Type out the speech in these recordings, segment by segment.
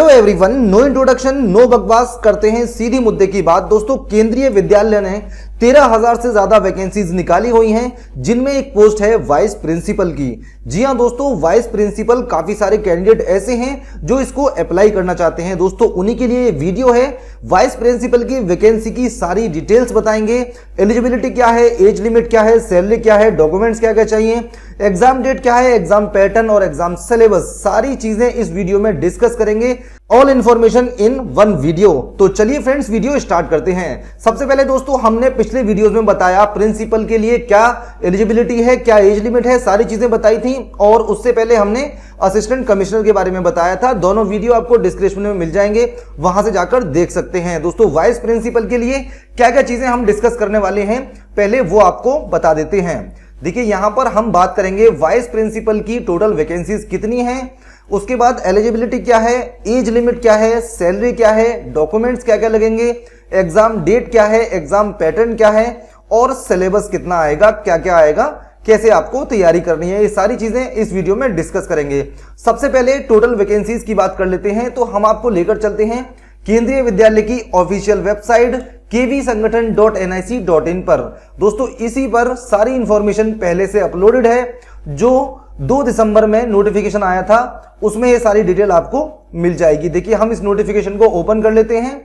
Hello everyone, no introduction no बकवास, करते हैं सीधी मुद्दे की बात। दोस्तों, केंद्रीय विद्यालय ने 13,000 से ज्यादा वैकेंसीज निकाली हुई हैं, जिनमें एक पोस्ट है वाइस प्रिंसिपल की। जी हां दोस्तों, वाइस प्रिंसिपल काफी सारे कैंडिडेट ऐसे हैं जो इसको अप्लाई करना चाहते हैं। दोस्तों, उन्हीं के लिए ये वीडियो है। वाइस प्रिंसिपल की वैकेंसी की सारी डिटेल्स बताएंगे। एलिजिबिलिटी क्या है, एज लिमिट क्या है, सैलरी क्या है, डॉक्यूमेंट्स क्या क्या चाहिए, एग्जाम डेट क्या है, एग्जाम पैटर्न और एग्जाम सिलेबस, सारी चीजें इस वीडियो में डिस्कस करेंगे। All information in one video. तो चलिए फ्रेंड्स, वीडियो स्टार्ट करते हैं। सबसे पहले दोस्तों, हमने पिछले वीडियोस में बताया प्रिंसिपल के लिए क्या एलिजिबिलिटी है, क्या एज लिमिट है, सारी चीजें बताई थी। और उससे पहले हमने असिस्टेंट कमिश्नर के बारे में बताया था। दोनों वीडियो आपको डिस्क्रिप्शन में मिल जाएंगे, वहां से जाकर देख सकते हैं। दोस्तों, वाइस प्रिंसिपल के लिए क्या क्या चीजें हम डिस्कस करने वाले हैं, पहले वो आपको बता देते हैं। देखिए, यहां पर हम बात करेंगे वाइस प्रिंसिपल की टोटल वैकेंसीज कितनी हैं, उसके बाद एलिजिबिलिटी क्या है, एज लिमिट क्या है, सैलरी क्या है, डॉक्यूमेंट्स क्या क्या लगेंगे, एग्जाम डेट क्या है, एग्जाम पैटर्न क्या है और सिलेबस कितना आएगा, क्या क्या आएगा, कैसे आपको तैयारी करनी है, ये सारी चीजें इस वीडियो में डिस्कस करेंगे। सबसे पहले टोटल वैकेंसीज की बात कर लेते हैं। तो हम आपको लेकर चलते हैं केंद्रीय विद्यालय की ऑफिशियल वेबसाइट kvsangathan.nic.in पर। दोस्तों, इसी पर सारी इंफॉर्मेशन पहले से अपलोडेड है। जो 2 दिसंबर में नोटिफिकेशन आया था, उसमें ये सारी डिटेल आपको मिल जाएगी। देखिए, हम इस नोटिफिकेशन को ओपन कर लेते हैं।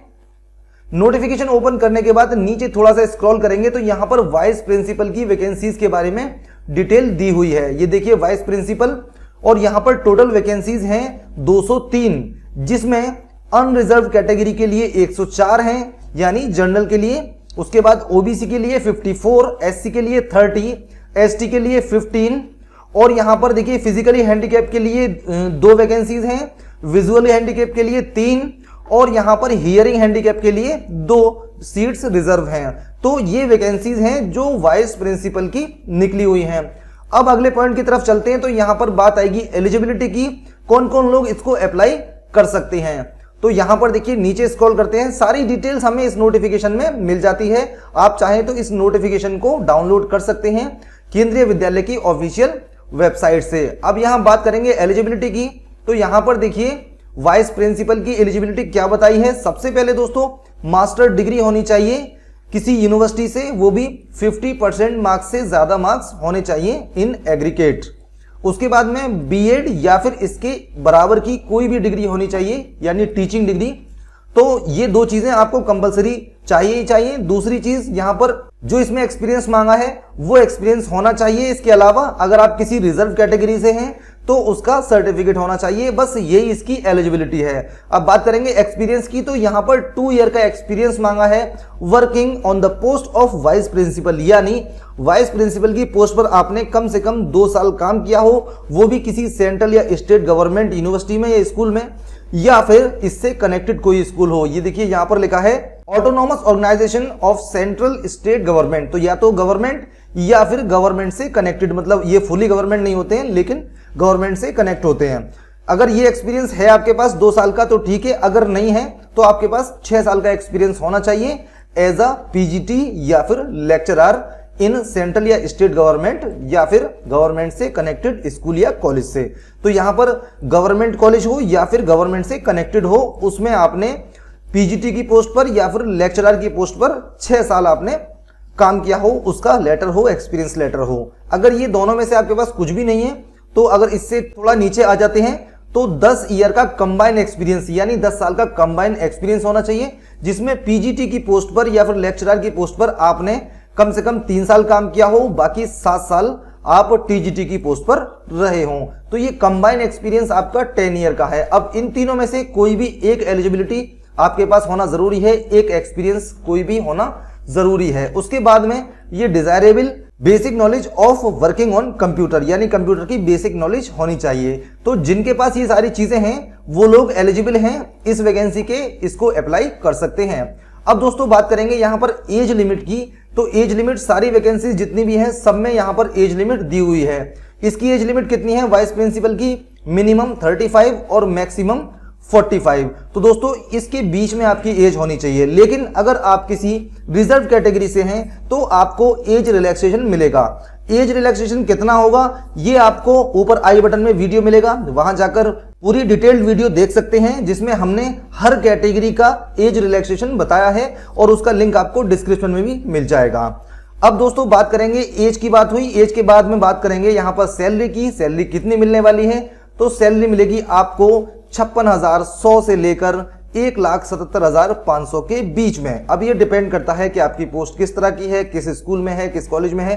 नोटिफिकेशन ओपन करने के बाद नीचे थोड़ा सा स्क्रॉल करेंगे तो यहां पर वाइस प्रिंसिपल की वैकेंसीज के बारे में डिटेल दी हुई है। ये देखिए, वाइस प्रिंसिपल, और यहां पर टोटल वैकेंसीज हैं 203, जिसमें अनरिजर्व कैटेगरी के लिए 104 हैं, यानी जनरल के लिए। उसके बाद ओबीसी के लिए 54, एससी के लिए 30, एसटी के लिए 15, और यहां पर देखिए फिजिकली हैंडीकैप के लिए 2 वैकेंसीज हैं, विजुअली हैंडीकैप के लिए 3, और यहां पर हियरिंग हैंडीकैप के लिए 2 सीट्स रिजर्व हैं। तो ये वैकेंसीज हैं जो वाइस प्रिंसिपल की निकली हुई हैं। अब अगले पॉइंट की तरफ चलते हैं। तो यहां पर बात आएगी एलिजिबिलिटी की, कौन कौन लोग इसको अप्लाई कर सकते हैं। तो यहां पर देखिए, नीचे स्क्रॉल करते हैं, सारी डिटेल्स हमें इस नोटिफिकेशन में मिल जाती है। आप चाहें तो इस नोटिफिकेशन को डाउनलोड कर सकते हैं केंद्रीय विद्यालय की ऑफिशियल वेबसाइट से। अब यहां बात करेंगे एलिजिबिलिटी की। तो यहां पर देखिए, वाइस प्रिंसिपल की एलिजिबिलिटी क्या बताई है। सबसे पहले दोस्तों, मास्टर डिग्री होनी चाहिए किसी यूनिवर्सिटी से, वो भी 50% मार्क्स से ज्यादा मार्क्स होने चाहिए इन एग्रीगेट। उसके बाद में बीएड या फिर इसके बराबर की कोई भी डिग्री होनी चाहिए, यानी टीचिंग डिग्री। तो ये 2 चीजें आपको कंपलसरी चाहिए ही चाहिए। दूसरी चीज, यहां पर जो इसमें एक्सपीरियंस मांगा है वो एक्सपीरियंस होना चाहिए। इसके अलावा अगर आप किसी रिजर्व कैटेगरी से हैं तो उसका सर्टिफिकेट होना चाहिए। बस यही इसकी एलिजिबिलिटी है। अब बात करेंगे एक्सपीरियंस की। तो यहां पर 2 ईयर का एक्सपीरियंस मांगा है working on the post of vice principal, यानी वाइस प्रिंसिपल की पोस्ट पर आपने कम से कम 2 साल काम किया हो, वो भी किसी सेंट्रल या स्टेट गवर्नमेंट यूनिवर्सिटी में या स्कूल में, या फिर इससे कनेक्टेड कोई स्कूल हो। ये देखिए, यहां पर लिखा है autonomous organisation of central state government. तो या तो गवर्नमेंट या फिर गवर्नमेंट से कनेक्टेड, मतलब ये फुली गवर्नमेंट नहीं होते हैं लेकिन गवर्नमेंट से कनेक्ट होते हैं। अगर ये एक्सपीरियंस है आपके पास 2 साल का तो ठीक है, अगर नहीं है तो आपके पास 6 साल का एक्सपीरियंस होना चाहिए एज अ पीजीटी या फिर लेक्चरर इन सेंट्रल या स्टेट गवर्नमेंट या फिर गवर्नमेंट से कनेक्टेड स्कूल या कॉलेज से। तो यहां पर गवर्नमेंट कॉलेज हो या फिर गवर्नमेंट से कनेक्टेड हो, उसमें आपने पीजीटी की पोस्ट पर या फिर लेक्चरर की पोस्ट पर 6 साल आपने काम किया हो, उसका लेटर हो, एक्सपीरियंस लेटर हो। अगर ये दोनों में से आपके पास कुछ भी नहीं है तो अगर इससे थोड़ा नीचे आ जाते हैं तो 10 ईयर का कंबाइन एक्सपीरियंस, यानी 10 साल का कंबाइन एक्सपीरियंस होना चाहिए, जिसमें पीजीटी की पोस्ट पर या फिर लेक्चरर की पोस्ट पर आपने कम से कम 3 साल काम किया हो, बाकी 7 साल आप टीजीटी की पोस्ट पर रहे हों। तो ये कंबाइन एक्सपीरियंस आपका 10 ईयर का है। अब इन तीनों में से कोई भी एक एलिजिबिलिटी आपके पास होना जरूरी है, एक एक्सपीरियंस कोई भी होना जरूरी है। उसके बाद में ये desirable basic knowledge of working on computer, यानी कंप्यूटर की बेसिक नॉलेज होनी चाहिए। तो जिनके पास ये सारी चीजें हैं वो लोग एलिजिबल हैं इस वैकेंसी के, इसको अप्लाई कर सकते हैं। अब दोस्तों, बात करेंगे यहां पर एज लिमिट की। तो एज लिमिट सारी वैकेंसी जितनी भी हैं सब में यहां पर एज लिमिट दी हुई है। इसकी एज लिमिट कितनी है वाइस प्रिंसिपल की? मिनिमम 35 और मैक्सिमम 45। तो दोस्तों, इसके बीच में आपकी एज होनी चाहिए। लेकिन अगर आप किसी रिजर्व कैटेगरी से हैं तो आपको एज रिलैक्सेशन मिलेगा। एज रिलैक्सेशन कितना होगा ये आपको ऊपर आई बटन में वीडियो मिलेगा, वहां जाकर पूरी डिटेल्ड वीडियो देख सकते हैं जिसमें हमने हर कैटेगरी का एज रिलैक्सेशन बताया है और उसका लिंक आपको डिस्क्रिप्शन में भी मिल जाएगा। अब दोस्तों बात करेंगे, एज की बात हुई, एज के बाद में बात करेंगे यहां पर सैलरी की। सैलरी कितनी मिलने वाली है? तो सैलरी मिलेगी आपको 56,100 से लेकर 1,77,500 के बीच में। अब ये डिपेंड करता है कि आपकी पोस्ट किस तरह की है, किस स्कूल में है, किस कॉलेज में है,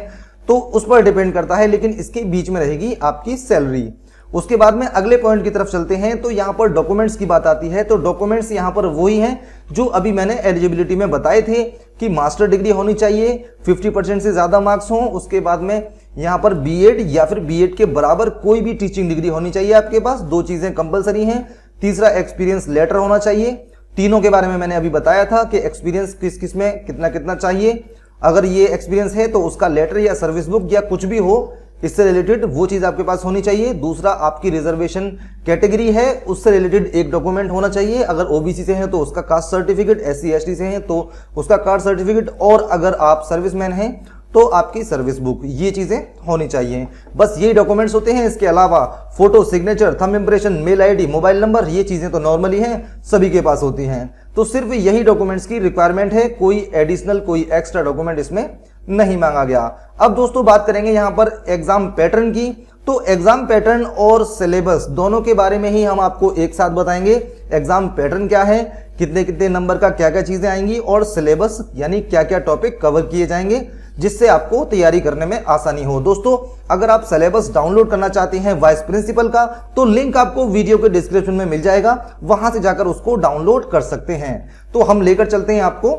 तो उस पर डिपेंड करता है, लेकिन इसके बीच में रहेगी आपकी सैलरी। उसके बाद में अगले पॉइंट की तरफ चलते हैं, तो यहां पर डॉक्यूमेंट्स की बात आती है। तो डॉक्यूमेंट्स यहां पर वही हैं जो अभी मैंने एलिजिबिलिटी में बताए थे कि मास्टर डिग्री होनी चाहिए, 50% से ज्यादा मार्क्स हों, उसके बाद में यहां पर बीएड या फिर बीएड के बराबर कोई भी टीचिंग डिग्री होनी चाहिए आपके पास, 2 चीजें कंपलसरी हैं। तीसरा एक्सपीरियंस लेटर होना चाहिए। तीनों के बारे में मैंने अभी बताया था कि एक्सपीरियंस किस किस में कितना कितना चाहिए। अगर ये एक्सपीरियंस है तो उसका लेटर या सर्विस बुक या कुछ भी हो इससे रिलेटेड वो चीज आपके पास होनी चाहिए। दूसरा आपकी रिजर्वेशन कैटेगरी है उससे रिलेटेड एक डॉक्यूमेंट होना चाहिए। अगर ओबीसी से हैं तो उसका कास्ट सर्टिफिकेट, एससी एसटी से हैं तो उसका कास्ट सर्टिफिकेट, और अगर आप सर्विसमैन हैं तो आपकी सर्विस बुक, ये चीजें होनी चाहिए। बस यही डॉक्यूमेंट्स होते हैं। इसके अलावा photo, signature, thumb impression, mail ID, mobile number, ये चीजें तो नॉर्मली हैं, सभी के पास होती हैं। तो सिर्फ यही डॉक्यूमेंट्स की रिक्वायरमेंट है, कोई एडिशनल कोई एक्स्ट्रा डॉक्यूमेंट इसमें नहीं मांगा गया। अब दोस्तों बात करेंगे यहां पर एग्जाम पैटर्न की। तो एग्जाम पैटर्न और सिलेबस दोनों के बारे में ही हम आपको एक साथ बताएंगे। एग्जाम पैटर्न क्या है, कितने कितने नंबर का क्या क्या चीजें आएंगी, और सिलेबस यानी क्या क्या टॉपिक कवर किए जाएंगे जिससे आपको तैयारी करने में आसानी हो। दोस्तों अगर आप सिलेबस डाउनलोड करना चाहते हैं वाइस प्रिंसिपल का, तो लिंक आपको वीडियो के डिस्क्रिप्शन में मिल जाएगा, वहां से जाकर उसको डाउनलोड कर सकते हैं। तो हम लेकर चलते हैं आपको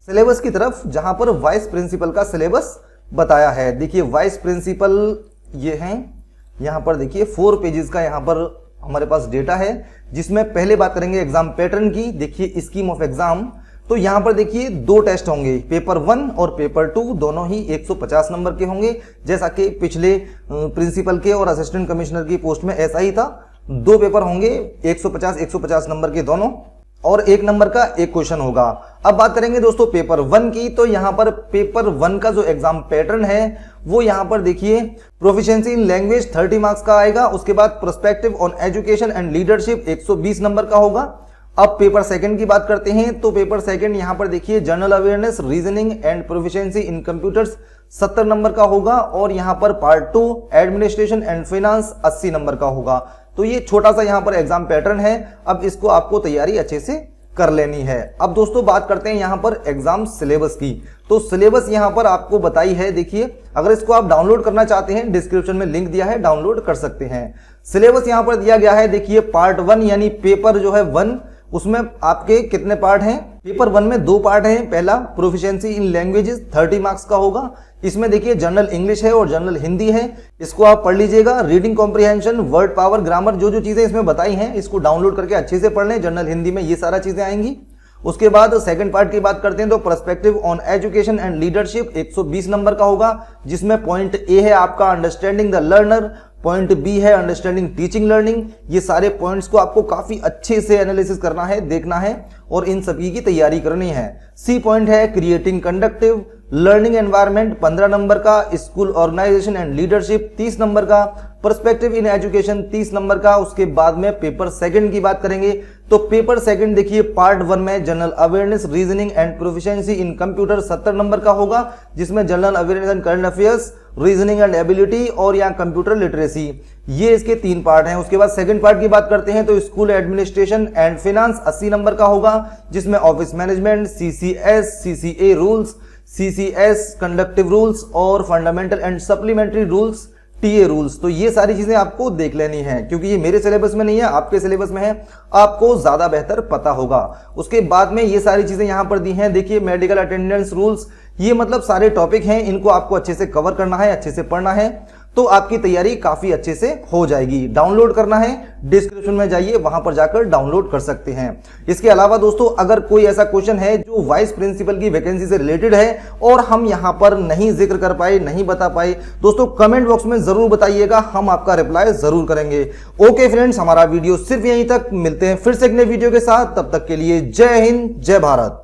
सिलेबस की तरफ, जहां पर वाइस प्रिंसिपल का सिलेबस बताया है। देखिए वाइस प्रिंसिपल ये हैं, यहां पर देखिए 4 पेजेस का यहां पर हमारे पास डेटा है, जिसमें पहले बात करेंगे एग्जाम पैटर्न की। देखिए स्कीम ऑफ एग्जाम, तो यहां पर देखिए 2 टेस्ट होंगे, पेपर 1 और पेपर 2, दोनों ही 150 नंबर के होंगे। जैसा कि पिछले प्रिंसिपल के और असिस्टेंट कमिश्नर की पोस्ट में ऐसा ही था, 2 पेपर होंगे 150 नंबर के दोनों, और 1 नंबर का 1 क्वेश्चन होगा। अब बात करेंगे दोस्तों पेपर 1 की। तो यहां पर पेपर 1 का जो एग्जाम पैटर्न है वो यहां पर देखिए प्रोफिशिएंसी इन लैंग्वेज 30 मार्क्स का आएगा। उसके बाद perspective on education and leadership 120 number का होगा। अब पेपर 2 की बात करते हैं, तो पेपर 2 यहां पर देखिए general awareness, reasoning and proficiency in computers 70 number का होगा, और यहां पर part 2 administration and finance 80 number का होगा। तो ये छोटा सा यहां पर एग्जाम पैटर्न है। अब इसको आपको तैयारी अच्छे से कर लेनी है। अब दोस्तों बात करते हैं यहां पर एग्जाम सिलेबस की। तो सिलेबस यहां पर आपको बताई है, देखिए अगर इसको आप डाउनलोड करना चाहते हैं डिस्क्रिप्शन में लिंक दिया है, डाउनलोड कर सकते हैं। सिलेबस यहां पर दिया गया है, देखिए पार्ट 1 यानी पेपर जो है 1, उसमें आपके कितने पार्ट हैं? पेपर 1 में 2 पार्ट हैं। पहला प्रोफिशिएंसी इन लैंग्वेजेस 30 मार्क्स का होगा। इसमें देखिए जनरल इंग्लिश है और जनरल हिंदी है, इसको आप पढ़ लीजिएगा। Reading comprehension, word power, grammar, जो जो चीजें इसमें बताई हैं इसको डाउनलोड करके अच्छे से पढ़ लें। जनरल हिंदी में ये सारा चीजें आएंगी। उसके बाद सेकंड पार्ट की बात करते हैं, तो perspective on education and leadership 120 number का होगा, जिसमें पॉइंट ए है आपका understanding the learner, point B है अंडरस्टैंडिंग टीचिंग लर्निंग। ये सारे पॉइंट्स को आपको काफी अच्छे से एनालिसिस करना है, देखना है और इन सभी की तैयारी करनी है। सी पॉइंट है creating conductive learning environment 15 number का, school organisation and leadership 30 number का, पर्सपेक्टिव इन एजुकेशन 30 नंबर का। उसके बाद में पेपर 2 की बात करेंगे, तो पेपर 2 देखिए पार्ट 1 में general awareness, reasoning and proficiency in computer 70 number का होगा, जिसमें general awareness and current affairs, reasoning and ability और यहाँ कंप्यूटर लिटरेसी, ये इसके 3 पार्ट हैं। उसके बाद सेकंड पार्ट की बात करते हैं, तो school administration and finance 80 number का होगा, जिसमें office management, CCS, CCA rules, CCS conductive rules और fundamental and supplementary rules, TA rules. तो ये सारी चीजें आपको देख लेनी है, क्योंकि ये मेरे सिलेबस में नहीं है, आपके सिलेबस में है, आपको ज्यादा बेहतर पता होगा। उसके बाद में ये सारी चीजें यहां पर दी हैं, देखिए मेडिकल अटेंडेंस रूल्स, ये मतलब सारे टॉपिक हैं, इनको आपको अच्छे से कवर करना है, अच्छे से पढ़ना है, तो आपकी तैयारी काफी अच्छे से हो जाएगी। डाउनलोड करना है, डिस्क्रिप्शन में जाइए, वहां पर जाकर डाउनलोड कर सकते हैं। इसके अलावा दोस्तों अगर कोई ऐसा क्वेश्चन है जो वाइस प्रिंसिपल की वैकेंसी से रिलेटेड है और हम यहां पर नहीं जिक्र कर पाए, नहीं बता पाए, दोस्तों कमेंट बॉक्स में जरूर बताइएगा, हम आपका रिप्लाई जरूर करेंगे। ओके फ्रेंड्स, हमारा वीडियो सिर्फ यहीं तक, मिलते हैं फिर से एक नए वीडियो के साथ, तब तक के लिए जय हिंद, जय भारत।